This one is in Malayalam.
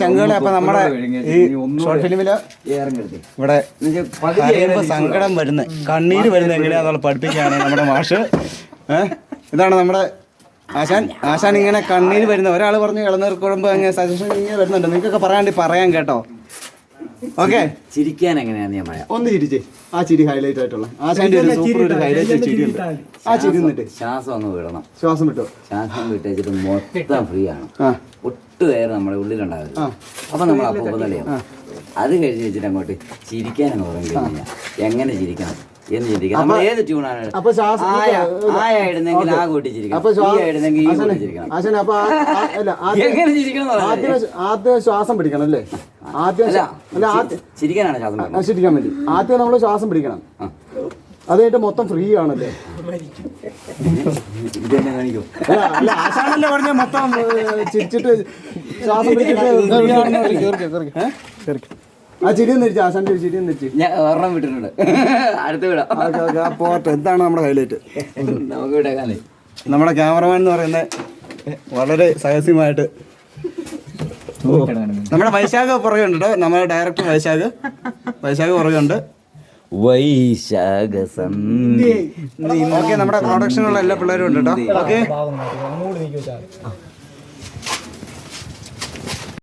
ചങ്കുകളെ അപ്പൊ നമ്മുടെ ഈ ഷോർട്ട് ഫിലിമില് ഇവിടെ സങ്കടം വരുന്ന കണ്ണീര് വരുന്ന എങ്ങനെയാന്നുള്ള പഠിപ്പിക്കുകയാണ് നമ്മുടെ മാഷ്. ഇതാണ് നമ്മുടെ ആശാൻ ഇങ്ങനെ കണ്ണീര് വരുന്ന ഒരാൾ പറഞ്ഞു ഇളനീർക്കുഴമ്പ് അങ്ങനെ സജഷൻ ഇങ്ങനെ വരുന്നുണ്ട്. നിങ്ങൾക്കൊക്കെ പറയാൻ കേട്ടോ. ഓക്കെ, ചിരിക്കാൻ എങ്ങനെയാ ഒന്ന് ചിരിച്ചേ. ആ ചിരി ഹൈലൈറ്റ് ആയിട്ടുള്ള ആശാന്റെ ഒരു സൂപ്പർ ഒരു ഹൈലൈറ്റ് ചിരിയുണ്ട്. ആ ചിരി നിന്നിട്ട് ശ്വാസം ഒന്ന് വിടണം. ശ്വാസം വിട്ടോ? ശ്വാസം വിട്ടേച്ചിട്ട് മൊത്തം ഫ്രീ ആണ്. ഒട്ടും എയർ നമ്മുടെ ഉള്ളിലുണ്ടാവില്ല. അപ്പൊ നമ്മൾ അപ്പോൾ തലയാവും. അത് കഴിഞ്ഞ് വെച്ചിട്ട് അങ്ങോട്ട് ചിരിക്കാൻ അങ്ങ് തുടങ്ങി കഴിഞ്ഞാൽ എങ്ങനെ ചിരിക്കണം എന്ന് ചിന്തിക്കാം. നമ്മൾ ഏത് ട്യൂണാണ് ആയിരുന്നെങ്കിൽ ആ കൂട്ടി ചിരിക്കണം, ഈ കൂട്ടി ചിരിക്കണം. ആദ്യം ശ്വാസം പിടിക്കണം അല്ലേ? ചിരിക്കാനാണ് ശ്വാസം ചിരിക്കാൻ വേണ്ടി ആദ്യം നമ്മൾ ശ്വാസം പിടിക്കണം. അത് കഴിഞ്ഞിട്ട് മൊത്തം ഫ്രീ ആണല്ലേ? അല്ല ആശാനല്ലേ പറഞ്ഞ മൊത്തം ചിരിച്ചിട്ട് ശ്വാസം പിടിച്ചിട്ട് ആ ചിരിയൊന്നും തിരിച്ചു. ആശാന്റെ ഒരു ചിരിയൊന്നും തിരിച്ചു. ഞാൻ ഒരെണ്ണം വിട്ടിട്ടുണ്ട്, അടുത്ത വിടാം. പോട്ടെ. എന്താണ് നമ്മുടെ ഹൈലൈറ്റ്? നമുക്ക് വിടേക്കാല്ലേ. നമ്മുടെ ക്യാമറമാൻ എന്ന് പറയുന്നത് വളരെ സാഹസ്യമായിട്ട് നമ്മുടെ വൈശാഖ പുറകെയുണ്ട് കേട്ടോ. നമ്മുടെ ഡയറക്ടർ വൈശാഖ പുറകെയുണ്ട്. വൈശാഖ ഓക്കെ, നമ്മുടെ പ്രൊഡക്ഷനുള്ള എല്ലാ പിള്ളേരും ഉണ്ട് കേട്ടോ. ഓക്കെ.